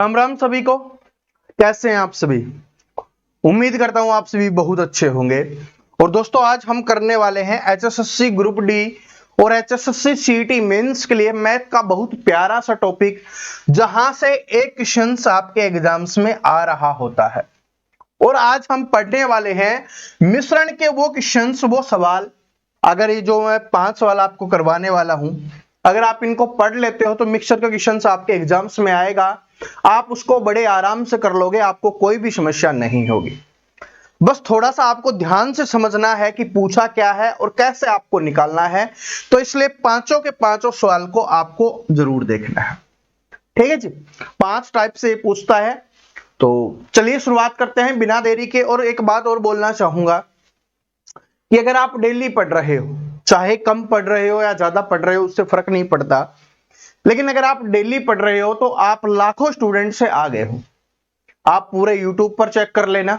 राम राम सभी को। कैसे हैं आप सभी? उम्मीद करता हूं आप सभी बहुत अच्छे होंगे। और दोस्तों आज हम करने वाले हैं एचएसएससी ग्रुप डी और एचएसएससी सीईटी मेंस के लिए मैथ का बहुत प्यारा सा टॉपिक, जहां से एक क्वेश्चन आपके एग्जाम्स में आ रहा होता है। और आज हम पढ़ने वाले हैं मिश्रण के वो क्वेश्चंस, वो सवाल। अगर ये जो मैं 5 सवाल आपको करवाने वाला हूं, अगर आप इनको पढ़ लेते हो तो मिक्सचर का क्वेश्चंस आपके एग्जाम्स में आएगा, आप उसको बड़े आराम से कर लोगे, आपको कोई भी समस्या नहीं होगी। बस थोड़ा सा आपको ध्यान से समझना है कि पूछा क्या है और कैसे आपको निकालना है। तो इसलिए पांचों के पांचों सवाल को आपको जरूर देखना है। ठीक है जी, 5 टाइप से पूछता है। तो चलिए शुरुआत करते हैं बिना देरी के। और एक बात और बोलना चाहूंगा कि अगर आप डेली पढ़ रहे हो, चाहे कम पढ़ रहे हो या ज्यादा पढ़ रहे हो, उससे फर्क नहीं पड़ता, लेकिन अगर आप डेली पढ़ रहे हो तो आप लाखों स्टूडेंट से आगे हो। आप पूरे यूट्यूब पर चेक कर लेना,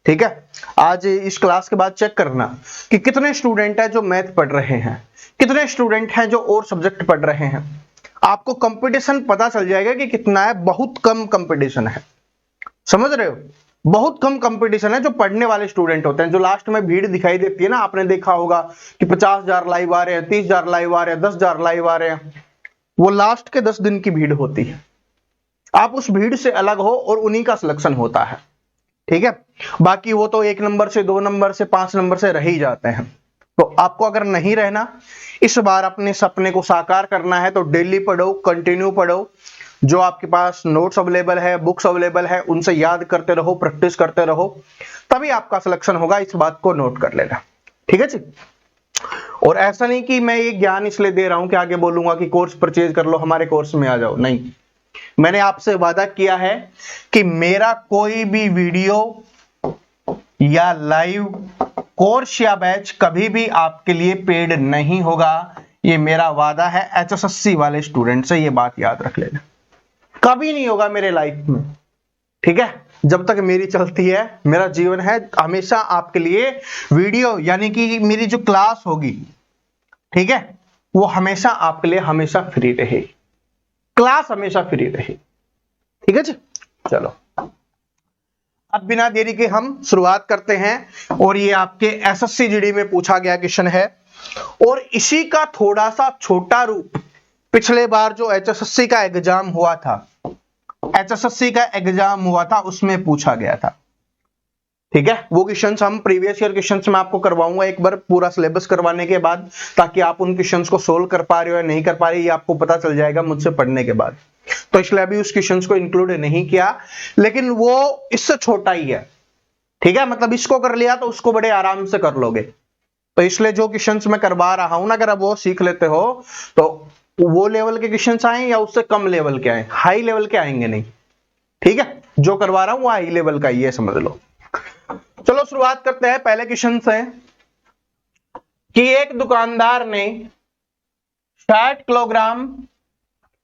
ठीक है। आज इस क्लास के बाद चेक करना कि कितने स्टूडेंट हैं जो मैथ पढ़ रहे हैं, कितने स्टूडेंट हैं जो और सब्जेक्ट पढ़ रहे हैं। आपको कंपटीशन पता चल जाएगा कि कितना है। बहुत कम कंपटीशन है, समझ रहे हो? बहुत कम कंपटीशन है। जो पढ़ने वाले स्टूडेंट होते हैं, जो लास्ट में भीड़ दिखाई देती है ना, आपने देखा होगा कि 50,000 लाइव आ रहे हैं, 30,000 लाइव आ रहे हैं, 10,000 लाइव आ रहे हैं, वो लास्ट के 10 दिन की भीड़ होती है। आप उस भीड़ से अलग हो और उन्हीं का सिलेक्शन होता है, ठीक है। बाकी वो तो 1 नंबर से 2 नंबर से 5 नंबर से रह ही जाते हैं। तो आपको अगर नहीं रहना, इस बार अपने सपने को साकार करना है तो डेली पढ़ो, कंटिन्यू पढ़ो। जो आपके पास नोट्स अवेलेबल है, बुक्स अवेलेबल है, उनसे याद करते रहो, प्रैक्टिस करते रहो, तभी आपका सिलेक्शन होगा। इस बात को नोट कर लेना, ठीक है जी। और ऐसा नहीं कि मैं ये ज्ञान इसलिए दे रहा हूं कि आगे बोलूंगा कि कोर्स परचेज कर लो, हमारे कोर्स में आ जाओ, नहीं। मैंने आपसे वादा किया है कि मेरा कोई भी वीडियो या लाइव कोर्स या बैच कभी भी आपके लिए पेड नहीं होगा। ये मेरा वादा है एचएसएससी वाले स्टूडेंट से, ये बात याद रख लेना। कभी नहीं होगा मेरे लाइफ में, ठीक है। जब तक मेरी चलती है, मेरा जीवन है, हमेशा आपके लिए वीडियो यानी कि मेरी जो क्लास होगी, ठीक है, वो हमेशा आपके लिए हमेशा फ्री रहे। क्लास हमेशा फ्री रहे, ठीक है जी। चलो अब बिना देरी के हम शुरुआत करते हैं। और ये आपके एसएससी जीडी में पूछा गया क्वेश्चन है, और इसी का थोड़ा सा छोटा रूप पिछले बार जो एचएसएससी का एग्जाम हुआ था, उसमें पूछा गया था, ठीक है। वो क्वेश्चंस हम प्रीवियस ईयर क्वेश्चंस में आपको करवाऊंगा एक बार पूरा सिलेबस करवाने के बाद, ताकि आप उन क्वेश्चंस को सोल्व कर पा रहे हो या नहीं कर पा रहे, ये आपको पता चल जाएगा मुझसे पढ़ने के बाद। तो इसलिए अभी उस क्वेश्चंस को इंक्लूड नहीं किया, लेकिन वो इससे छोटा ही है, ठीक है। मतलब इसको कर लिया तो उसको बड़े आराम से कर लोगे। तो इसलिए जो क्वेश्चंस मैं करवा रहा हूं ना, अगर आप वो सीख लेते हो तो वो लेवल के क्वेश्चंस आए या उससे कम लेवल के आए, हाई लेवल के आएंगे नहीं, ठीक है। जो करवा रहा हूं वो हाई लेवल का, ये समझ लो। चलो शुरुआत करते हैं पहले क्वेश्चन से कि एक दुकानदार ने 60 किलोग्राम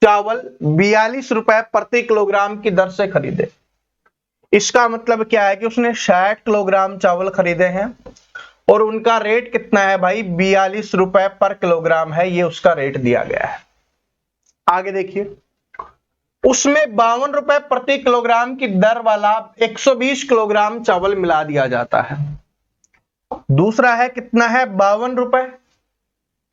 चावल 42 रुपए प्रति किलोग्राम की दर से खरीदे। इसका मतलब क्या है कि उसने 60 किलोग्राम चावल खरीदे हैं और उनका रेट कितना है भाई? 42 रुपए पर किलोग्राम है, ये उसका रेट दिया गया है। आगे देखिए, उसमें 52 रुपए प्रति किलोग्राम की दर वाला 120 किलोग्राम चावल मिला दिया जाता है। दूसरा है कितना है? 52 रुपए,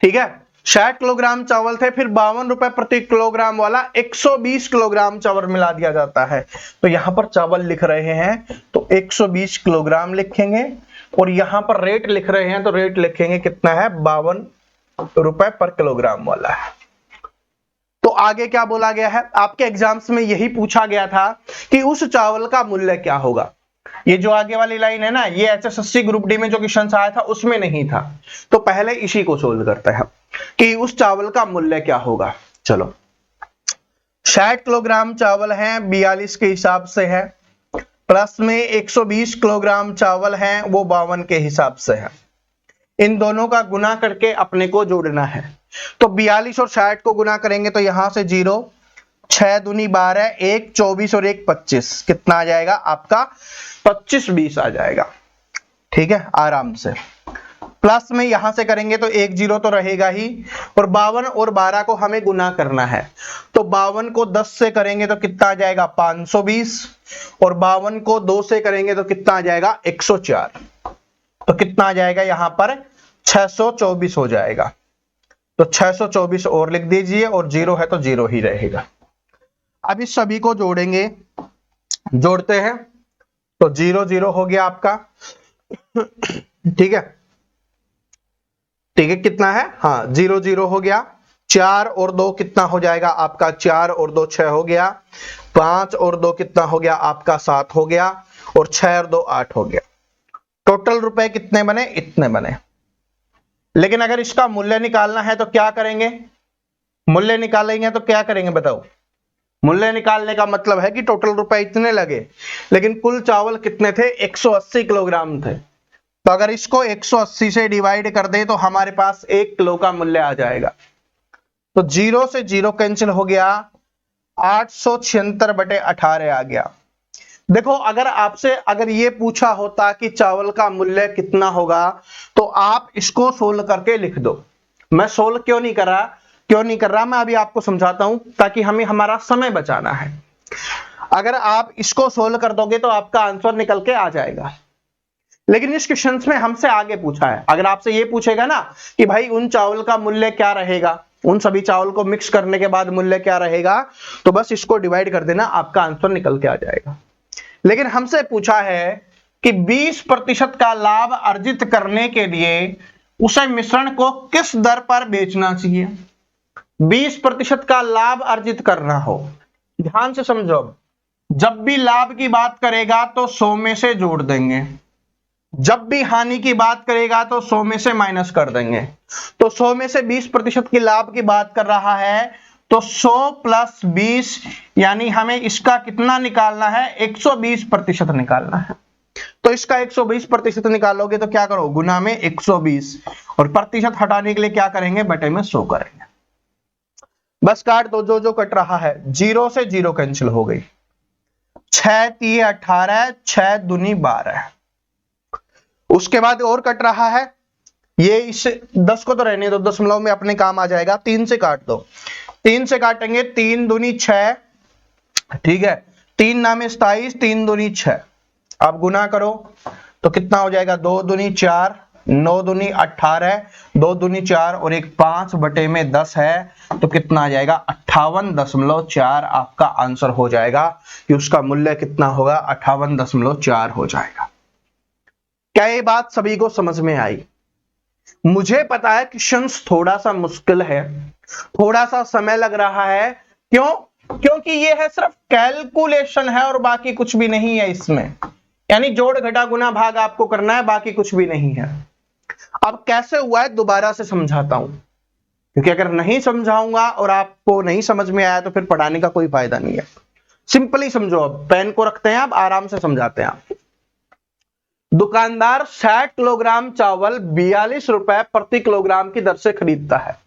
ठीक है। 60 किलोग्राम चावल थे, फिर 52 रुपए प्रति किलोग्राम वाला 120 किलोग्राम चावल मिला दिया जाता है। तो यहां पर चावल लिख रहे हैं तो 120 किलोग्राम लिखेंगे, और यहां पर रेट लिख रहे हैं तो रेट लिखेंगे कितना है? 52 रुपए पर किलोग्राम वाला है। तो आगे क्या बोला गया है? आपके एग्जाम्स में यही पूछा गया था कि उस चावल का मूल्य क्या होगा। ये जो आगे वाली लाइन है ना, ये एचएसएससी ग्रुप डी में जो क्वेश्चन आया था उसमें नहीं था। तो पहले इसी को सोल्व करते हैं कि उस चावल का मूल्य क्या होगा। चलो, 60 किलोग्राम चावल है, 42 के हिसाब से है, प्लस में 120 किलोग्राम चावल है, वो 52 के हिसाब से है। इन दोनों का गुना करके अपने को जोड़ना है। तो 42 और 60 को गुना करेंगे तो यहां से 0, 6 दूनी 12, 1 24 और 1 25, कितना आ जाएगा आपका? 25 20 आ जाएगा, ठीक है, आराम से। प्लस में यहां से करेंगे तो 1 0 तो रहेगा ही, और 52 और 12 को हमें गुना करना है, तो 52 को 10 से करेंगे तो कितना आ जाएगा 520, और 52 को 2 से करेंगे तो कितना आ जाएगा 104, तो कितना आ जाएगा यहां पर 624 हो जाएगा। तो 624 और लिख दीजिए, और 0 है तो 0 ही रहेगा। अब इस सभी को जोड़ेंगे, जोड़ते हैं तो 0 0 हो गया आपका। ठीक है, ठीक है, कितना है, हाँ 0 0 हो गया। 4 और 2 कितना हो जाएगा आपका, 4 और 2 6 हो गया। 5 और 2 कितना हो गया आपका 7 हो गया, और 6 और 2 8 हो गया। टोटल रुपए कितने बने, इतने बने। लेकिन अगर इसका मूल्य निकालना है तो क्या करेंगे, मूल्य निकालेंगे तो क्या करेंगे बताओ। मूल्य निकालने का मतलब है कि टोटल रुपए इतने लगे, लेकिन कुल चावल कितने थे, 180 किलोग्राम थे। तो अगर इसको 180 से डिवाइड कर दे तो हमारे पास 1 किलो का मूल्य आ जाएगा। तो 0 से 0 कैंसिल हो गया, 876/18 आ गया। देखो अगर आपसे अगर ये पूछा होता कि चावल का मूल्य कितना होगा, तो आप इसको सोल्व करके लिख दो। मैं सोल्व क्यों नहीं कर रहा, मैं अभी आपको समझाता हूं, ताकि हमें हमारा समय बचाना है। अगर आप इसको सोल्व कर दोगे तो आपका आंसर निकल के आ जाएगा। लेकिन इस क्वेश्चन में हमसे आगे पूछा है, अगर आपसे ये पूछेगा ना कि भाई उन चावल का मूल्य क्या रहेगा, उन सभी चावल को मिक्स करने के बाद मूल्य क्या रहेगा, तो बस इसको डिवाइड कर देना, आपका आंसर निकल के आ जाएगा। लेकिन हमसे पूछा है कि 20% का लाभ अर्जित करने के लिए उसे मिश्रण को किस दर पर बेचना चाहिए। 20% का लाभ अर्जित करना हो, ध्यान से समझो। जब भी लाभ की बात करेगा तो 100 में से जोड़ देंगे, जब भी हानि की बात करेगा तो 100 में से माइनस कर देंगे। तो 100 में से 20% की लाभ की बात कर रहा है, तो 100 + 20 यानी हमें इसका कितना निकालना है, 120% निकालना है। तो इसका 120% निकालोगे तो क्या करो, गुना में 120, और प्रतिशत हटाने के लिए क्या करेंगे, बटे में 100 करेंगे। बस काट दो, जो जो कट रहा है। 0 से 0 कैंसिल हो गई। 6 3 18, 6 दूनी 12। उसके बाद और कट रहा है, ये इस 10 को तो रहने दो, दशमलव में अपने काम आ जाएगा। 3 से काट दो, 3 से काटेंगे, 3 दूनी 6, ठीक है, 3 नामे 27, 3 दूनी 6। अब गुना करो तो कितना हो जाएगा, 2 दूनी 4, 9 दूनी 18, 2 दूनी 4 और 1 5 बटे में 10 है, तो कितना आ जाएगा 58.4 आपका आंसर हो जाएगा कि उसका मूल्य कितना होगा, 58.4 हो जाएगा। क्या ये बात सभी को समझ में आई? मुझे पता है क्वेश्चन थोड़ा सा मुश्किल है, थोड़ा सा समय लग रहा है, क्यों? क्योंकि ये है सिर्फ कैलकुलेशन है और बाकी कुछ भी नहीं है इसमें, यानी जोड़ घटा गुना भाग आपको करना है, बाकी कुछ भी नहीं है। अब कैसे हुआ है दोबारा से समझाता हूं, क्योंकि अगर नहीं समझाऊंगा और आपको नहीं समझ में आया तो फिर पढ़ाने का कोई फायदा नहीं है। सिंपली समझो, अब पेन को रखते हैं, अब आराम से समझाते हैं आप। दुकानदार 60 किलोग्राम चावल 42 रुपए प्रति किलोग्राम की दर से खरीदता है।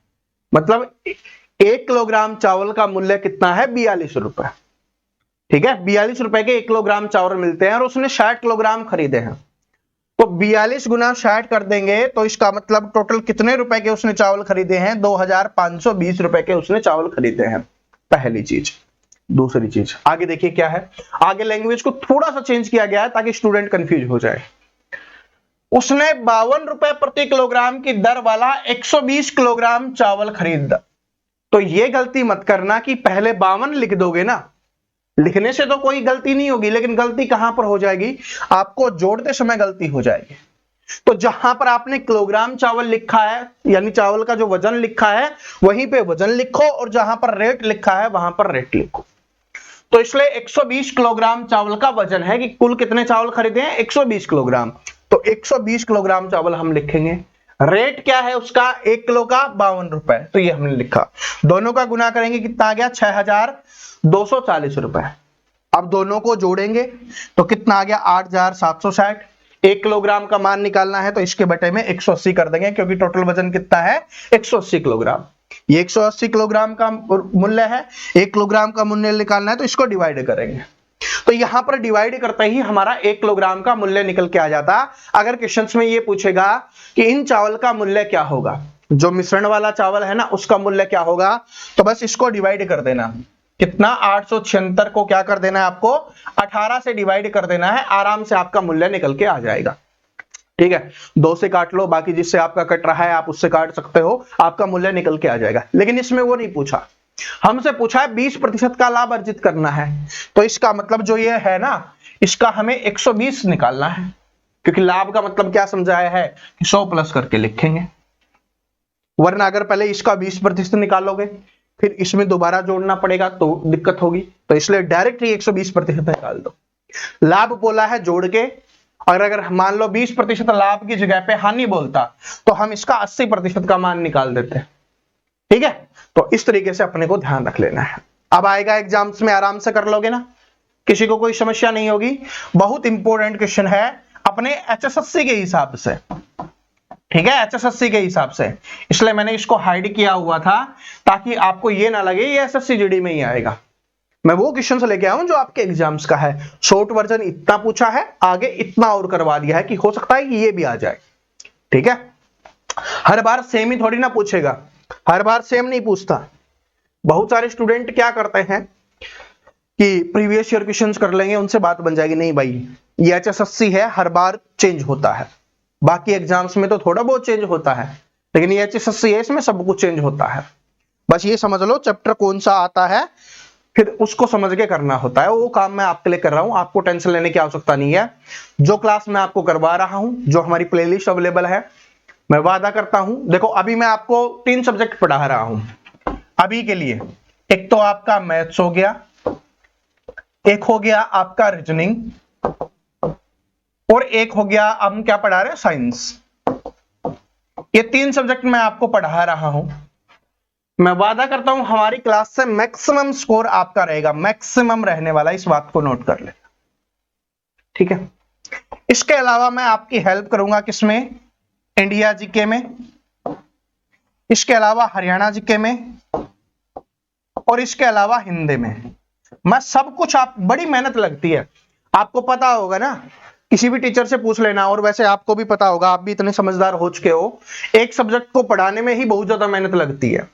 मतलब 1 किलोग्राम चावल का मूल्य कितना है, 42 रुपए। ठीक है, 42 रुपए के 1 किलोग्राम चावल मिलते हैं और उसने 60 किलोग्राम खरीदे हैं। तो 42 गुना 60 कर देंगे तो इसका मतलब टोटल कितने रुपए के उसने चावल खरीदे हैं, 2520 रुपए के उसने चावल खरीदे हैं। पहली चीज। दूसरी चीज आगे देखिए क्या है, आगे लैंग्वेज को थोड़ा सा चेंज किया गया है ताकि स्टूडेंट कंफ्यूज हो जाए। उसने 52 रुपए प्रति किलोग्राम की दर वाला 120 किलोग्राम चावल खरीदा। तो यह गलती मत करना कि पहले 52 लिख दोगे ना, लिखने से तो कोई गलती नहीं होगी, लेकिन गलती कहां पर हो जाएगी, आपको जोड़ते समय गलती हो जाएगी। तो जहां पर आपने किलोग्राम चावल लिखा है, यानी चावल का जो वजन लिखा है वहीं पे वजन लिखो, और जहां पर रेट लिखा है वहां पर रेट लिखो। तो इसलिए 120 किलोग्राम चावल का वजन है कि कुल कितने चावल खरीदे हैं, 120 किलोग्राम। तो 120 किलोग्राम चावल हम लिखेंगे। रेट क्या है उसका, 1 किलो का 52 रुपए, तो ये हमने लिखा। दोनों का गुना करेंगे, कितना आ गया, 6240 रुपए। अब दोनों को जोड़ेंगे तो कितना आ गया, 8760। 1 किलोग्राम का मान निकालना है तो इसके बटे में 180 कर देंगे, क्योंकि टोटल वजन कितना है, 180 किलोग्राम। ये 180 किलोग्राम का मूल्य है, 1 किलोग्राम का मूल्य निकालना है तो इसको डिवाइड करेंगे। तो यहां पर डिवाइड करते ही हमारा 1 किलोग्राम का मूल्य निकल के आ जाता। अगर क्वेश्चन में ये पूछेगा कि इन चावल का मूल्य क्या होगा, जो मिश्रण वाला चावल है ना उसका मूल्य क्या होगा, तो बस इसको डिवाइड कर देना। कितना, 876 को क्या कर देना है आपको, 18 से डिवाइड कर देना है, आराम से आपका मूल्य निकल के आ जाएगा। ठीक है, 2 से काट लो, बाकी जिससे आपका कट रहा है आप उससे काट सकते हो, आपका मूल्य निकल के आ जाएगा। लेकिन इसमें वो नहीं पूछा, हमसे पूछा है 20% का लाभ अर्जित करना है, तो इसका मतलब जो ये है ना, इसका हमें 120 निकालना है, क्योंकि लाभ का मतलब क्या समझाया है कि 100 प्लस करके लिखेंगे, वरना अगर पहले इसका 20% निकालोगे फिर इसमें दोबारा जोड़ना पड़ेगा तो दिक्कत होगी, तो इसलिए डायरेक्ट ही 120% निकाल दो। लाभ बोला है जोड़ के, और अगर मान लो 20% लाभ की जगह पे हानि बोलता तो हम इसका 80% का मान निकाल देते हैं। ठीक है, तो इस तरीके से अपने को ध्यान रख लेना है। अब आएगा एग्जाम्स में, आराम से कर लोगे ना, किसी को कोई समस्या नहीं होगी। बहुत इंपॉर्टेंट क्वेश्चन है अपने HSSC के हिसाब से। ठीक है, HSSC के हिसाब से, इसलिए मैंने इसको हाइड किया हुआ था ताकि आपको ये ना लगे ये SSC GD में ही आएगा। मैं वो क्वेश्चन से लेके आया हूं जो आपके एग्जाम्स का है। शॉर्ट वर्जन इतना पूछा है, आगे इतना और करवा दिया है कि हो सकता है कि ये भी आ जाए। ठीक है, हर बार सेम ही थोड़ी ना पूछेगा, हर बार सेम नहीं पूछता। बहुत सारे स्टूडेंट क्या करते हैं कि प्रीवियस ईयर क्वेश्चंस कर लेंगे, उनसे बात बन जाएगी। नहीं भाई, ये HSSC है, हर बार चेंज होता है। बाकी एग्जाम्स में तो थोड़ा बहुत चेंज होता है, लेकिन ये HSSC है, इसमें सब कुछ चेंज होता है। बस ये समझ लो चैप्टर कौन सा आता है, फिर उसको समझ के करना होता है। वो काम मैं आपके लिए कर रहा हूं, आपको टेंशन लेने की आवश्यकता नहीं है। जो क्लास मैं आपको करवा रहा हूं, जो हमारी प्लेलिस्ट अवेलेबल है, मैं वादा करता हूं। देखो अभी मैं आपको 3 सब्जेक्ट पढ़ा रहा हूं अभी के लिए। एक तो आपका मैथ्स हो गया, एक हो गया आपका रीजनिंग, और एक हो गया हम क्या पढ़ा रहे हैं, साइंस। ये 3 सब्जेक्ट मैं आपको पढ़ा रहा हूं। मैं वादा करता हूं हमारी क्लास से मैक्सिमम स्कोर आपका रहेगा, मैक्सिमम रहने वाला, इस बात को नोट कर ले। ठीक है, इसके अलावा मैं आपकी हेल्प करूंगा किसमें, इंडिया जीके में, इसके अलावा हरियाणा जीके में, और इसके अलावा हिंदी में। मैं सब कुछ, आप बड़ी मेहनत लगती है, आपको पता होगा ना, किसी भी टीचर से पूछ लेना। और वैसे आपको भी पता होगा, आप भी इतने समझदार हो चुके हो, एक सब्जेक्ट को पढ़ाने में ही बहुत ज्यादा मेहनत लगती है।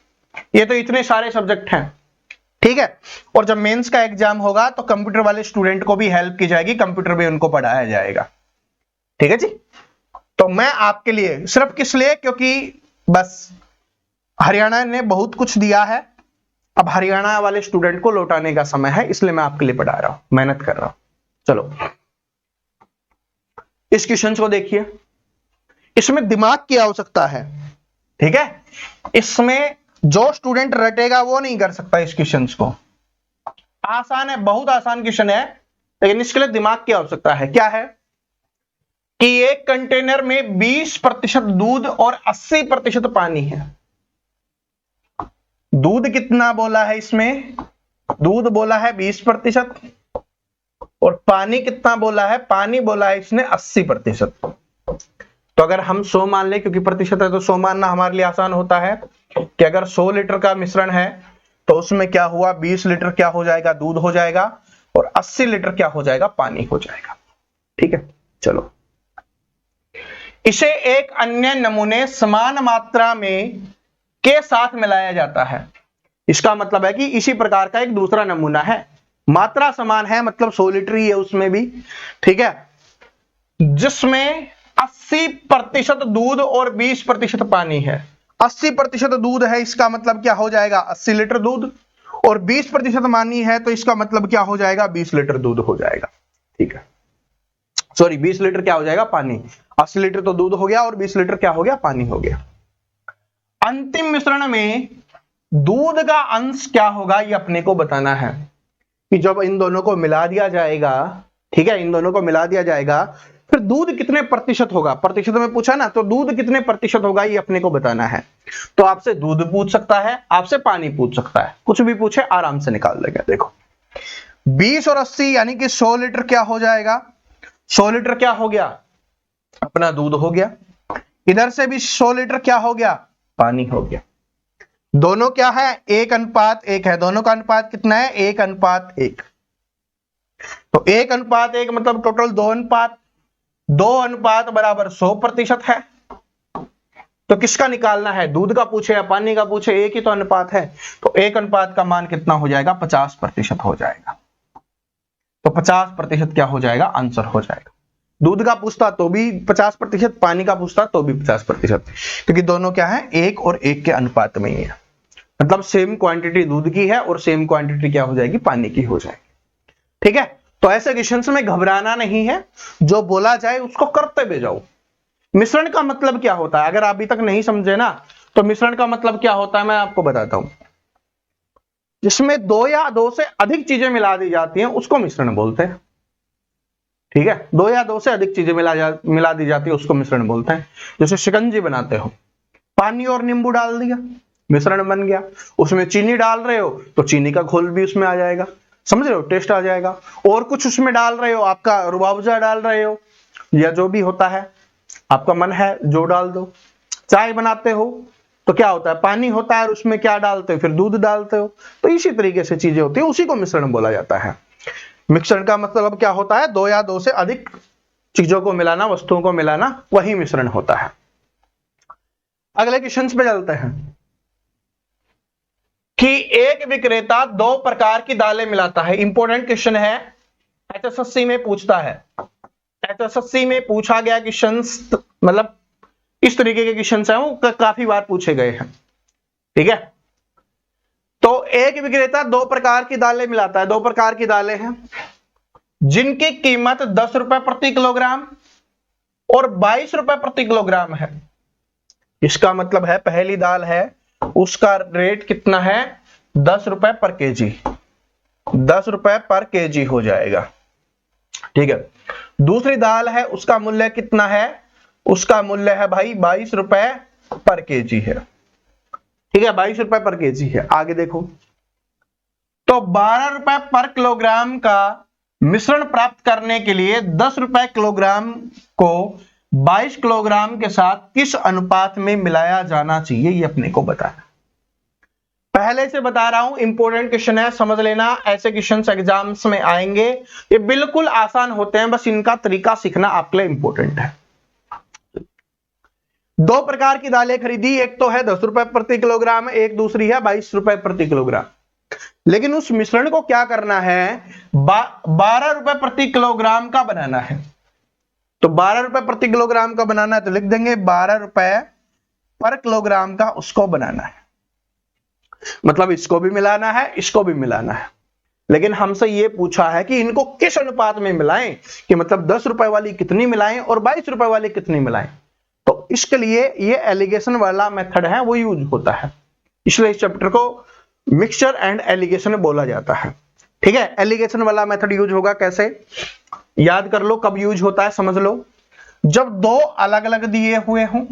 ये तो इतने सारे सब्जेक्ट हैं। ठीक है, और जब मेंस का एग्जाम होगा तो कंप्यूटर वाले स्टूडेंट को भी हेल्प की जाएगी, कंप्यूटर भी उनको पढ़ाया जाएगा। ठीक है जी, तो मैं आपके लिए सिर्फ किस लिए, क्योंकि बस हरियाणा ने बहुत कुछ दिया है, अब हरियाणा वाले स्टूडेंट को लौटाने का समय है, इसलिए मैं आपके लिए पढ़ा रहा हूं, मेहनत कर रहा हूं। चलो इस क्वेश्चन को देखिए, इसमें दिमाग की आवश्यकता है। ठीक है, इसमें जो स्टूडेंट रटेगा वो नहीं कर सकता इस क्वेश्चन को। आसान है, बहुत आसान क्वेश्चन है, लेकिन इसके लिए दिमाग की आवश्यकता है। क्या है कि एक कंटेनर में 20% दूध और 80% पानी है। दूध कितना बोला है इसमें, दूध बोला है 20%, और पानी कितना बोला है, पानी बोला है इसने 80%। तो अगर हम 100 मान ले, क्योंकि प्रतिशत है तो 100 मानना हमारे लिए आसान होता है, कि अगर 100 लीटर का मिश्रण है तो उसमें क्या हुआ, 20 लीटर क्या हो जाएगा, दूध हो जाएगा, और 80 लीटर क्या हो जाएगा, पानी हो जाएगा। ठीक है, चलो इसे एक अन्य नमूने समान मात्रा में के साथ मिलाया जाता है। इसका मतलब है कि इसी प्रकार का एक दूसरा नमूना है, मात्रा समान है, मतलब 100 लीटर ही है उसमें भी। ठीक है, जिसमें 80% दूध और 20% पानी है। 80% दूध है, इसका मतलब क्या हो जाएगा, 80 लीटर दूध, और 20% पानी है, तो इसका मतलब क्या हो जाएगा, 20 लीटर दूध हो जाएगा। ठीक है, सॉरी 20 लीटर क्या हो जाएगा, पानी। 80 लीटर तो दूध हो गया और 20 लीटर क्या हो गया, पानी हो गया। अंतिम मिश्रण में दूध का अंश क्या होगा, ये अपने को बताना है, कि जब इन दोनों को मिला दिया जाएगा, ठीक है, इन दोनों को मिला दिया जाएगा, फिर दूध कितने प्रतिशत होगा, प्रतिशत में पूछा ना, तो दूध कितने प्रतिशत होगा ये अपने को बताना है। तो आपसे दूध पूछ सकता है, आपसे पानी पूछ सकता है, कुछ भी पूछे आराम से निकाल देगा। देखो 20 और 80 यानी कि 100 लीटर क्या हो जाएगा, 100 लीटर क्या हो गया, अपना दूध हो गया, इधर से भी 100 लीटर क्या हो गया, पानी हो गया। दोनों क्या है, 1:1 है, दोनों का अनुपात कितना है, 1:1। तो तो 1:1 मतलब टोटल 2 अनुपात, 2 अनुपात बराबर 100% है। तो किसका निकालना है, दूध का पूछे या पानी का पूछे, एक ही तो अनुपात है। तो 1 अनुपात का मान कितना हो जाएगा, 50% हो जाएगा। तो 50% क्या हो जाएगा, आंसर हो जाएगा। दूध का पूछता तो भी 50%, पानी का पूछता तो भी 50%, क्योंकि दोनों क्या है, 1 और 1 के अनुपात में ही है। मतलब सेम क्वांटिटी दूध की है और सेम क्वांटिटी क्या हो जाएगी, पानी की हो जाएगी। ठीक है, तो ऐसे क्वेश्चंस में घबराना नहीं है, जो बोला जाए उसको करते भी जाओ। मिश्रण का मतलब क्या होता है, अगर अभी तक नहीं समझे ना, तो मिश्रण का मतलब क्या होता है मैं आपको बताता हूं। जिसमें 2 या 2 से अधिक चीजें मिला दी जाती हैं उसको मिश्रण बोलते हैं। ठीक है, 2 या 2 से अधिक चीजें मिला दी जाती है उसको मिश्रण बोलते हैं। जैसे शिकंजी बनाते हो, पानी और नींबू डाल दिया, मिश्रण बन गया। उसमें चीनी डाल रहे हो तो चीनी का घोल भी उसमें आ जाएगा, समझ रहे हो, टेस्ट आ जाएगा। और कुछ उसमें डाल रहे हो, आपका रूअफ़ज़ा डाल रहे हो या जो भी होता है, आपका मन है जो डाल दो। चाय बनाते हो तो क्या होता है, पानी होता है और उसमें क्या डालते हो, फिर दूध डालते हो। तो इसी तरीके से चीजें होती है, उसी को मिश्रण बोला जाता है। मिश्रण का मतलब क्या होता है, 2 या 2 से अधिक चीजों को मिलाना, वस्तुओं को मिलाना, वही मिश्रण होता है। अगले क्वेश्चन पे चलते हैं कि एक विक्रेता 2 प्रकार की दालें मिलाता है। इंपॉर्टेंट क्वेश्चन है, एचएसएससी में पूछता है। एचएसएससी में पूछा गया क्वेश्चन, मतलब इस तरीके के क्वेश्चन है वो काफी बार पूछे गए हैं। ठीक है, तो एक विक्रेता 2 प्रकार की दालें मिलाता है। 2 प्रकार की दालें हैं जिनकी कीमत 10 रुपए प्रति किलोग्राम और 22 रुपए प्रति किलोग्राम है। इसका मतलब है पहली दाल है उसका रेट कितना है, 10 रुपए पर केजी, 10 रुपए पर केजी हो जाएगा। ठीक है, दूसरी दाल है उसका मूल्य कितना है, उसका मूल्य है भाई 22 रुपए पर केजी है। ठीक है, 22 रुपए पर केजी है। आगे देखो, तो 12 रुपए पर किलोग्राम का मिश्रण प्राप्त करने के लिए 10 रुपए किलोग्राम को 22 किलोग्राम के साथ किस अनुपात में मिलाया जाना चाहिए, ये अपने को बताना। पहले से बता रहा हूं, इंपॉर्टेंट क्वेश्चन है, समझ लेना। ऐसे क्वेश्चंस एग्जाम्स में आएंगे, ये बिल्कुल आसान होते हैं, बस इनका तरीका सीखना आपके लिए इंपॉर्टेंट है। 2 प्रकार की दालें खरीदी, एक तो है 10 रुपए प्रति किलोग्राम, एक दूसरी है 22 रुपए प्रति किलोग्राम। लेकिन उस मिश्रण को क्या करना है, 12 रुपए प्रति किलोग्राम का बनाना है। तो 12 रुपए प्रति किलोग्राम का बनाना है तो लिख देंगे 12 रुपए पर किलोग्राम का उसको बनाना है। मतलब इसको भी मिलाना है, इसको भी मिलाना है। लेकिन हमसे ये पूछा है कि इनको किस अनुपात में मिलाएं, कि मतलब 10 रुपए वाली कितनी मिलाएं और 22 रुपए वाली कितनी मिलाएं। तो इसके लिए ये एलिगेशन वाला मेथड है वो यूज होता है, इसलिए इस चैप्टर को मिक्सचर एंड एलिगेशन बोला जाता है। ठीक है, एलिगेशन वाला मेथड यूज होगा कैसे, याद कर लो कब यूज होता है, समझ लो। जब 2 अलग अलग दिए हुए हों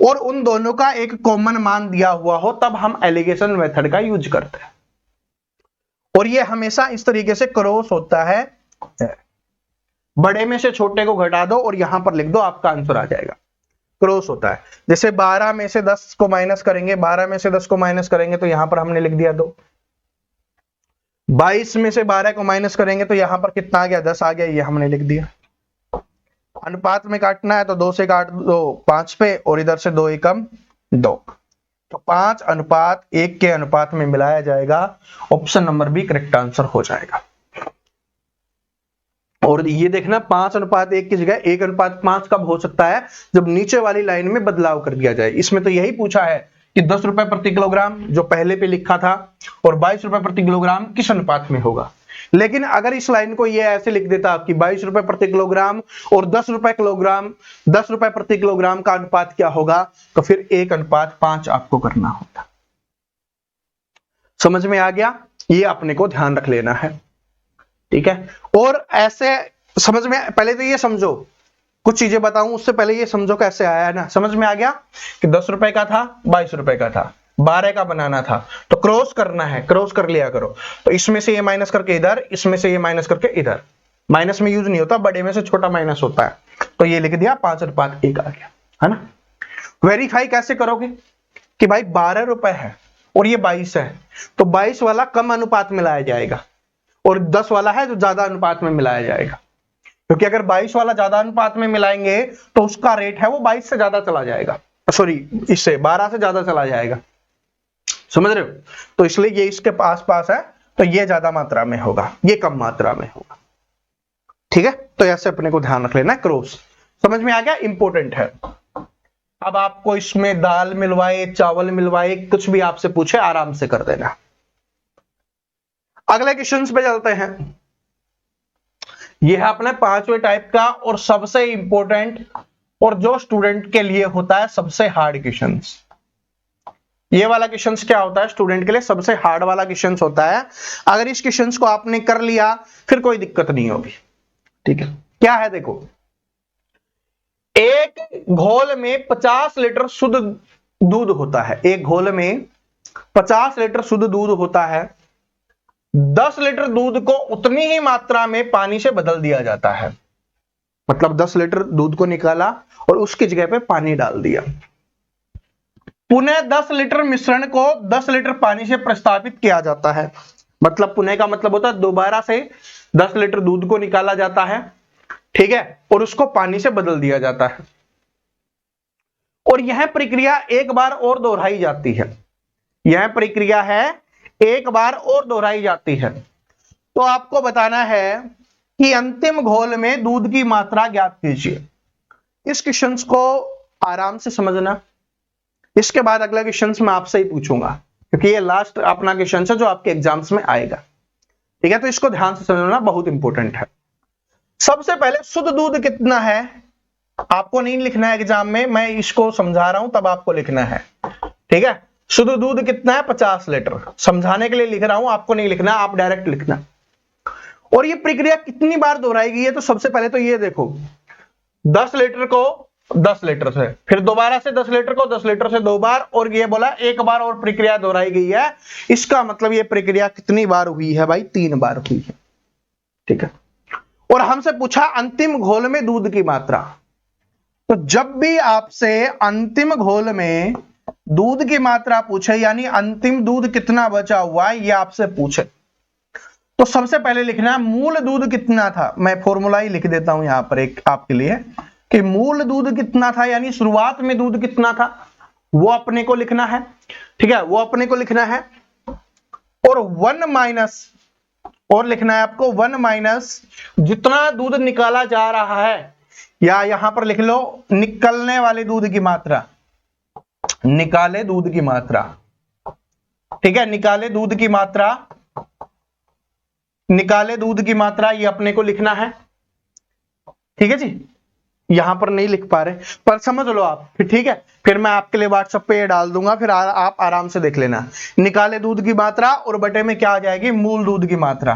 और उन दोनों का एक कॉमन मान दिया हुआ हो, तब हम एलिगेशन मेथड का यूज करते हैं। और ये हमेशा इस तरीके से क्रॉस होता है, बड़े में से छोटे को घटा दो और यहां पर लिख दो, आपका आंसर आ जाएगा। क्रॉस होता है, जैसे 12 में से 10 को माइनस करेंगे, 12 में से 10 को माइनस करेंगे तो यहां पर हमने लिख दिया 2। 22 में से 12 को माइनस करेंगे तो यहां पर कितना आ गया, 10 आ गया, ये हमने लिख दिया। अनुपात में काटना है तो 2 से काट दो 5 पे, और इधर से 2 एकम 2, तो 5:1 के अनुपात में मिलाया जाएगा। Option number B correct answer हो जाएगा। और ये देखना 5:1 की जगह 1:5 कब हो सकता है, जब नीचे वाली लाइन में बदलाव कर दिया जाए। इसमें तो यही पूछा है कि 10 रुपए प्रति किलोग्राम जो पहले पे लिखा था और 22 रुपए प्रति किलोग्राम किस अनुपात में होगा। लेकिन अगर इस लाइन को ये ऐसे लिख देता कि 22 रुपए प्रति किलोग्राम और 10 रुपए प्रति किलोग्राम का अनुपात क्या होगा, तो फिर 1:5 आपको करना होता। समझ में आ गया, ये अपने को ध्यान रख लेना है। ठीक है, और ऐसे समझ में, पहले तो ये समझो, कुछ चीजें बताऊं उससे पहले ये समझो कैसे आया है ना। समझ में आ गया कि 10 रुपए का था, 22 रुपए का था, 12 का बनाना था, तो क्रॉस करना है, क्रॉस कर लिया करो। तो इसमें से ये माइनस करके इधर, इसमें से ये माइनस करके इधर। माइनस में यूज नहीं होता, बड़े में से छोटा माइनस होता है। तो ये लिख दिया 5:1 आ गया, है ना। वेरीफाई कैसे करोगे कि भाई 12 रुपए है और ये 22 है, तो 22 वाला कम अनुपात में लाया जाएगा और 10 वाला है जो ज्यादा अनुपात में मिलाया जाएगा, क्योंकि अगर 22 वाला ज्यादा अनुपात में मिलाएंगे तो उसका रेट है वो 22 से ज्यादा चला जाएगा, सॉरी इससे 12 से ज्यादा चला जाएगा, समझ रहे हो? तो इसलिए ये इसके पास पास है, तो ये ज्यादा मात्रा में होगा, ये कम मात्रा में होगा, ठीक है? तो ऐसे अपने को ध्यान रख लेना, क्रॉस समझ में आ गया, इंपॉर्टेंट है। अब आपको इसमें दाल मिलवाए, चावल मिलवाए, कुछ भी आपसे पूछे आराम से कर देना। अगले क्वेश्चन पे चलते हैं। यह है अपने 5वें टाइप का और सबसे इंपॉर्टेंट, और जो स्टूडेंट के लिए होता है सबसे हार्ड क्वेश्चन। ये वाला क्वेश्चन क्या होता है? स्टूडेंट के लिए सबसे हार्ड वाला क्वेश्चन होता है। अगर इस क्वेश्चन को आपने कर लिया फिर कोई दिक्कत नहीं होगी, ठीक है? क्या है देखो, एक घोल में 50 लीटर शुद्ध दूध होता है, एक घोल में 50 लीटर शुद्ध दूध होता है, 10 लीटर दूध को उतनी ही मात्रा में पानी से बदल दिया जाता है। मतलब 10 लीटर दूध को निकाला और उसकी जगह पे पानी डाल दिया। पुनः 10 लीटर मिश्रण को 10 लीटर पानी से प्रतिस्थापित किया जाता है। मतलब पुनः का मतलब होता है दोबारा से 10 लीटर दूध को निकाला जाता है, ठीक है, और उसको पानी से बदल दिया जाता है। और यह प्रक्रिया एक बार और दोहराई जाती है। यह प्रक्रिया है एक बार और दोहराई जाती है। तो आपको बताना है कि अंतिम घोल में दूध की मात्रा ज्ञात कीजिए। इस क्वेश्चन को आराम से समझना, इसके बाद अगला क्वेश्चन मैं आपसे ही पूछूंगा, क्योंकि ये लास्ट अपना क्वेश्चन है जो आपके एग्जाम्स में आएगा, ठीक है? तो इसको ध्यान से समझना, बहुत इंपॉर्टेंट है। सबसे पहले शुद्ध दूध कितना है आपको नहीं लिखना है एग्जाम में, मैं इसको समझा रहा हूं तब आपको लिखना है, ठीक है? शुद्ध दूध कितना है? 50 लीटर। समझाने के लिए लिख रहा हूं, आपको नहीं लिखना, आप डायरेक्ट लिखना। और ये प्रक्रिया कितनी बार दोहराई गई है? तो सबसे पहले तो ये देखो, 10 लीटर को 10 लीटर से, फिर दोबारा से 10 लीटर को 10 लीटर से 2 बार, और ये बोला एक बार और प्रक्रिया दोहराई गई है। इसका मतलब ये प्रक्रिया कितनी बार हुई है भाई? 3 बार हुई है, ठीक है? और हमसे पूछा अंतिम घोल में दूध की मात्रा। तो जब भी आपसे अंतिम घोल में दूध की मात्रा पूछे, यानी अंतिम दूध कितना बचा हुआ है, ये आपसे पूछे, तो सबसे पहले लिखना है मूल दूध कितना था। मैं फॉर्मूला ही लिख देता हूं यहां पर एक आपके लिए, कि मूल दूध कितना था, यानी शुरुआत में दूध कितना था वो अपने को लिखना है, ठीक है? वो अपने को लिखना है। और 1 माइनस, और लिखना है आपको 1 माइनस जितना दूध निकाला जा रहा है, या यहां पर लिख लो निकलने वाले दूध की मात्रा, निकाले दूध की मात्रा, ठीक है? निकाले दूध की मात्रा, निकाले दूध की मात्रा, ये अपने को लिखना है, ठीक है जी? यहां पर नहीं लिख पा रहे पर समझ लो आप, ठीक है? फिर मैं आपके लिए व्हाट्सएप पे डाल दूंगा, फिर आप आराम से देख लेना। निकाले दूध की मात्रा और बटे में क्या आ जाएगी? मूल दूध की मात्रा।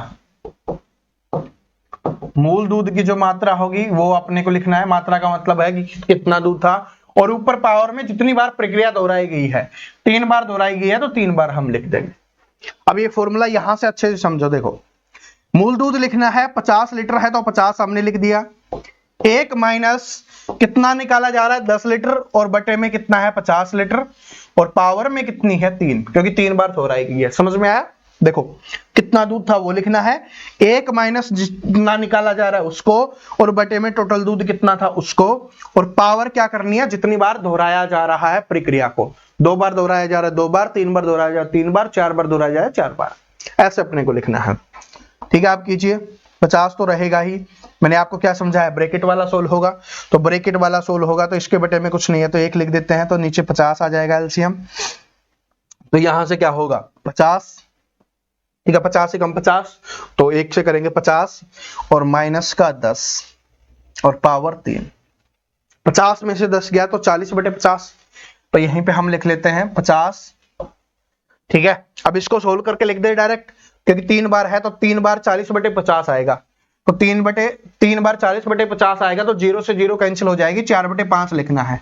मूल दूध की जो मात्रा होगी वो अपने को लिखना है। मात्रा का मतलब है कि कितना दूध था, और ऊपर पावर में जितनी बार प्रक्रिया दोहराई गई है, 3 बार दोहराई गई है तो 3 बार हम लिख देंगे। अब ये फॉर्मूला यहां से अच्छे से समझो। देखो, मूल दूध लिखना है 50 लीटर है तो 50 हमने लिख दिया। 1 माइनस कितना निकाला जा रहा है? 10 लीटर, और बटे में कितना है? 50 लीटर, और पावर में कितनी है? 3, क्योंकि 3 बार दोहराई गई है। समझ में आया? देखो कितना दूध था वो लिखना है, 1 माइनस जितना निकाला जा रहा है उसको, और बटे में टोटल दूध कितना था उसको, और पावर क्या करनी है? जितनी बार दोहराया जा रहा है प्रक्रिया को। 2 बार दोहराया जा रहा है 2 बार, 3 बार दोहराया जा रहा है 3 बार, 4 बार दोहराया जा रहा है 4 बार, ऐसे अपने को लिखना है, ठीक है? आप कीजिए। 50 तो रहेगा ही। मैंने आपको क्या समझाया? ब्रैकेट वाला सोल्व होगा, तो ब्रैकेट वाला सोल्व होगा तो इसके बटे में कुछ नहीं है तो 1 लिख देते हैं, तो नीचे 50 आ जाएगा एलसीएम। तो यहां से क्या होगा? 50, ठीक है? 50 से कम 50, तो 1 से करेंगे 50, और माइनस का 10, और पावर 3। 50 में से 10 गया तो 40 बटे 50, तो यहीं पे हम लिख लेते हैं 50, ठीक है? अब इसको सोल्व करके लिख दे डायरेक्ट, क्योंकि 3 बार है तो 3 बार 40 बटे 50 आएगा, तो 3 बार 40 बटे 50 आएगा, तो 0 से 0 कैंसिल हो जाएगी, 4 बटे 5 लिखना है।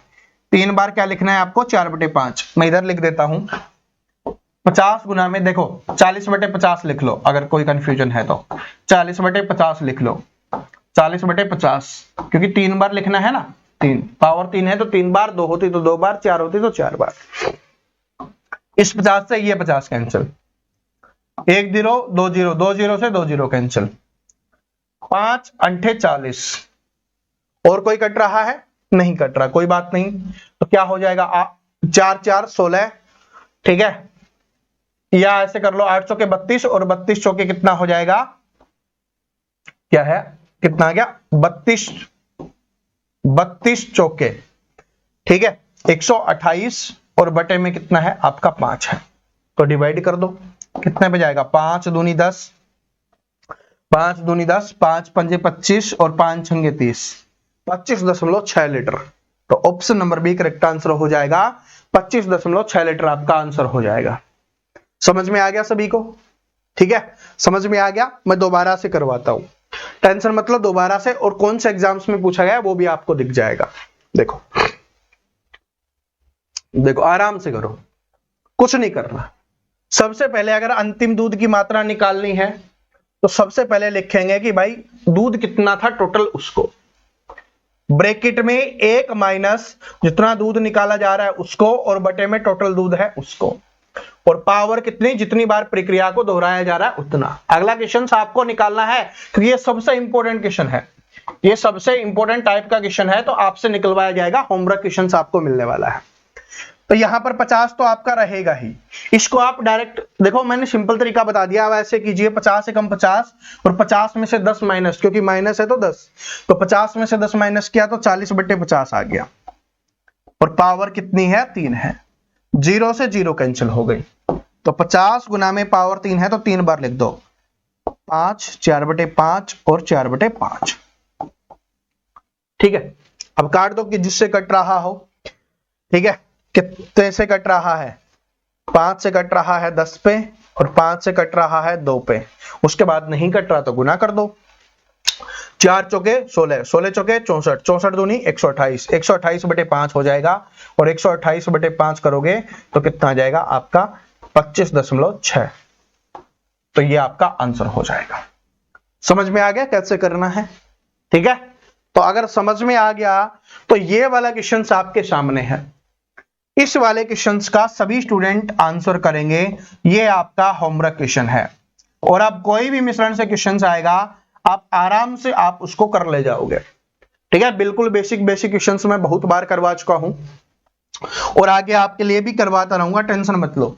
3 बार क्या लिखना है आपको? 4 बटे 5। मैं इधर लिख देता हूं 50 गुना में, देखो 40 बटे 50 लिख लो, अगर कोई कंफ्यूजन है तो 40 बटे 50 लिख लो, 40 बटे 50, क्योंकि 3 बार लिखना है ना, 3 पावर 3 है तो 3 बार, 2 होती तो 2 बार, 4 होती तो 4 बार। इस 50 से ये 50 कैंसिल, 1 0 2 0, 2 0 से 2 0 कैंसिल, 5 अंठे 40। और कोई कट रहा है? नहीं कट रहा, कोई बात नहीं। तो क्या हो जाएगा? 4 4 16, ठीक है। या ऐसे कर लो 8 चौके 32 और 32 चौके कितना हो जाएगा? क्या है, कितना आ गया? 32 चौके, ठीक है। 128 और बटे में कितना है आपका? 5 है। तो डिवाइड कर दो, कितने पे जाएगा? 5 दूनी 10, 5 दूनी 10, 5 पंजे 25 और 5 छंगे 30, 25.6 लीटर। तो option number B correct answer हो जाएगा, 25.6 लीटर आपका आंसर हो जाएगा। समझ में आ गया सभी को? ठीक है, समझ में आ गया। मैं दोबारा से करवाता हूं, टेंशन मतलब दोबारा से, और कौन से एग्जाम्स में पूछा गया वो भी आपको दिख जाएगा। देखो देखो, आराम से करो, कुछ नहीं करना। सबसे पहले अगर अंतिम दूध की मात्रा निकालनी है तो सबसे पहले लिखेंगे कि भाई दूध कितना था टोटल, उसको ब्रैकेट में 1 माइनस जितना दूध निकाला जा रहा है उसको, और बटे में टोटल दूध है उसको, और पावर कितनी, जितनी बार प्रक्रिया को दोहराया जा रहा है उतना। अगला क्वेश्चन आपको निकालना है क्योंकि ये सबसे इंपॉर्टेंट क्वेश्चन है, ये सबसे इंपॉर्टेंट टाइप का क्वेश्चन है, तो आपसे निकलवाया जाएगा, होमवर्क क्वेश्चन आपको मिलने वाला है। तो यहां पर 50 तो आपका रहेगा ही। इसको आप डायरेक्ट देखो, मैंने सिंपल तरीका बता दिया, अब ऐसे कीजिए 50 से कम 50 और 50 में से 10 माइनस, क्योंकि माइनस है तो 10, तो 50 में से 10 माइनस किया तो 40/50 आ गया, और पावर कितनी है? 3 है। 0 से 0 कैंसिल हो गई, तो 50 गुना में पावर 3 है तो 3 बार लिख दो, 5 4/5 और 4/5, ठीक है। अब काट दो कि जिससे कट रहा हो, ठीक है। कितने से कट रहा है? 5 से कट रहा है 10 पे, और 5 से कट रहा है 2 पे, उसके बाद नहीं कट रहा तो गुना कर दो। 4 चौके 16, 16 चौके 64, 64 दूनी 128, 128/5 हो जाएगा, और 128/5 करोगे तो कितना आ जाएगा आपका? 25.6। तो ये आपका आंसर हो जाएगा। समझ में आ गया कैसे करना है? ठीक है, तो अगर समझ में आ गया तो ये वाला क्वेश्चन आपके सामने है, इस वाले क्वेश्चंस का सभी स्टूडेंट आंसर करेंगे, ये आपका होमवर्क क्वेश्चन है। और अब कोई भी मिश्रण से क्वेश्चन आएगा आप आराम से आप उसको कर ले जाओगे, ठीक है। बिल्कुल बेसिक क्वेश्चंस मैं बहुत बार करवा चुका हूं और आगे आपके लिए भी करवाता रहूंगा, टेंशन मत लो,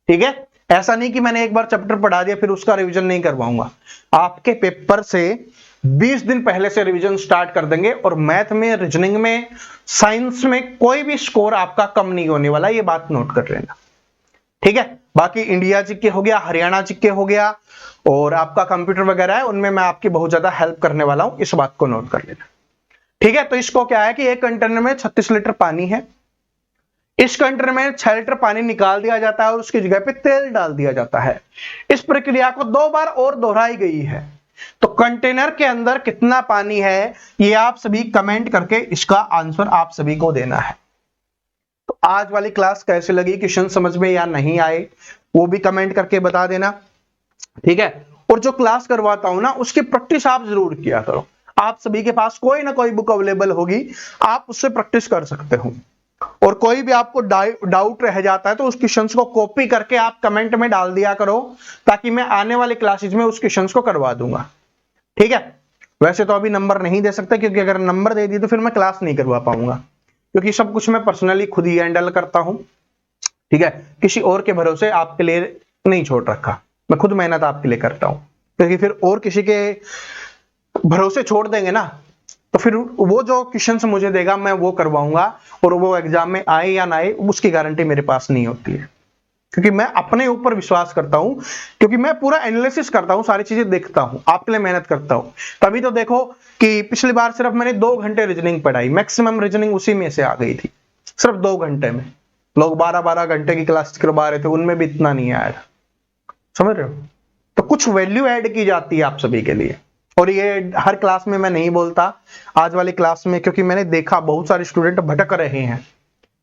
ठीक है। ऐसा नहीं कि मैंने एक बार चैप्टर पढ़ा दिया फिर उसका रिवीजन नहीं करवाऊंगा, आपके पेपर से 20 दिन पहले से रिवीजन स्टार्ट कर देंगे, और मैथ में, रीजनिंग में, साइंस में कोई भी स्कोर आपका कम नहीं होने वाला, ये बात नोट कर लेना, ठीक है। बाकी इंडिया जीके हो गया, हरियाणा जीके हो गया, और आपका कंप्यूटर वगैरह है, उनमें मैं आपकी बहुत ज्यादा हेल्प करने वाला हूं, इस बात को नोट कर लेना, ठीक है। तो इसको क्या है कि एक कंटेनर में 36 लीटर पानी है, इस कंटेनर में 6 लीटर पानी निकाल दिया जाता है और उसकी जगह पे तेल डाल दिया जाता है। इस प्रक्रिया को 2 बार और दोहराई गई है, तो कंटेनर के अंदर कितना पानी है ये आप सभी कमेंट करके इसका आंसर आप सभी को देना है। तो आज वाली क्लास कैसे लगी, क्वेश्चन समझ में या नहीं आए वो भी कमेंट करके बता देना, ठीक है। और जो क्लास करवाता हूं ना उसकी प्रैक्टिस आप जरूर किया करो, आप सभी के पास कोई ना कोई बुक अवेलेबल होगी, आप उससे प्रैक्टिस कर सकते हो, और कोई भी आपको डाउट रह जाता है तो उस क्वेश्चन को कॉपी करके आप कमेंट में डाल दिया करो, ताकि मैं आने वाले क्लासेज में उस क्वेश्चन को करवा दूंगा, ठीक है। वैसे तो अभी नंबर नहीं दे सकता, क्योंकि अगर नंबर दे दिए तो फिर मैं क्लास नहीं करवा पाऊंगा, क्योंकि सब कुछ मैं पर्सनली खुद ही हैंडल करता हूं, ठीक है। किसी और के भरोसे आपके लिए नहीं छोड़ रखा, मैं खुद मेहनत आपके लिए करता हूं, क्योंकि फिर और किसी के भरोसे छोड़ देंगे ना तो फिर वो जो क्वेश्चंस मुझे देगा मैं वो करवाऊंगा, और वो एग्जाम में आए या ना आए उसकी गारंटी मेरे पास नहीं होती है, क्योंकि मैं अपने ऊपर विश्वास करता हूं, क्योंकि मैं पूरा एनालिसिस करता हूं, सारी चीजें देखता हूं, आपके लिए मेहनत करता हूं। तभी तो देखो कि पिछली बार सिर्फ मैंने 2 घंटे रीजनिंग पढ़ाई, मैक्सिमम रीजनिंग उसी में से आ गई थी, सिर्फ 2 घंटे में। लोग 12-12 घंटे की क्लास करवा रहे थे, उनमें भी इतना नहीं आया था, समझ रहे हो। तो कुछ वैल्यू ऐड की जाती है आप सभी के लिए, और ये हर क्लास में मैं नहीं बोलता, आज वाली क्लास में, क्योंकि मैंने देखा बहुत सारे स्टूडेंट भटक रहे हैं।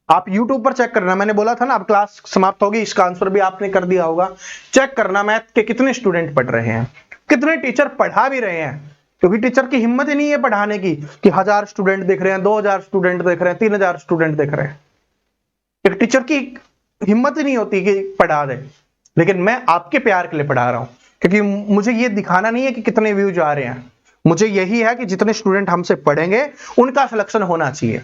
आप YouTube पर चेक करना, मैंने बोला था ना अब क्लास समाप्त होगी, इसका आंसर भी आपने कर दिया होगा, चेक करना मैथ के कितने स्टूडेंट पढ़ रहे हैं, कितने टीचर पढ़ा भी रहे हैं, क्योंकि टीचर की हिम्मत ही नहीं है पढ़ाने की कि 1000 स्टूडेंट देख रहे हैं, 2000 स्टूडेंट देख रहे हैं, 3000 स्टूडेंट देख रहे हैं। एक टीचर की हिम्मत ही नहीं होती कि पढ़ा दे, लेकिन मैं आपके प्यार के लिए पढ़ा रहा हूं, क्योंकि मुझे ये दिखाना नहीं है कि कितने व्यूज आ रहे हैं, मुझे यही है कि जितने स्टूडेंट हमसे पढ़ेंगे उनका सिलेक्शन होना चाहिए।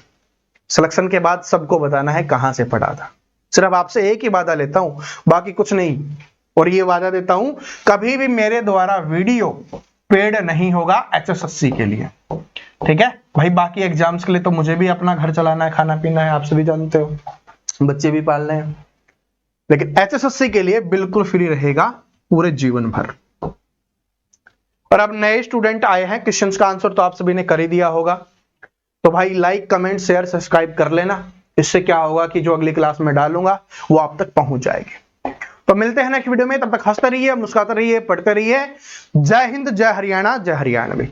सिलेक्शन के बाद सबको बताना है कहां से पढ़ा था। सिर्फ आपसे एक ही वादा लेता हूं, बाकी कुछ नहीं। और ये वादा देता हूं, कभी भी मेरे द्वारा वीडियो पेड नहीं होगा एचएसएससी के लिए, ठीक है भाई। बाकी एग्जाम्स के लिए तो मुझे भी अपना घर चलाना है, खाना पीना है, आप सभी जानते हो, बच्चे भी पालने हैं। लेकिन एचएसएससी के लिए बिल्कुल फ्री रहेगा पूरे जीवन भर। और अब नए स्टूडेंट आए हैं, क्वेश्चंस का आंसर तो आप सभी ने कर ही दिया होगा, तो भाई लाइक कमेंट शेयर सब्सक्राइब कर लेना। इससे क्या होगा कि जो अगली क्लास में डालूंगा वो आप तक पहुंच जाएगी। तो मिलते हैं नेक्स्ट वीडियो में, तब तक हंसते रहिए, मुस्कुराते रहिए, पढ़ते रहिए। जय हिंद, जय हरियाणा, जय हरियाणवी।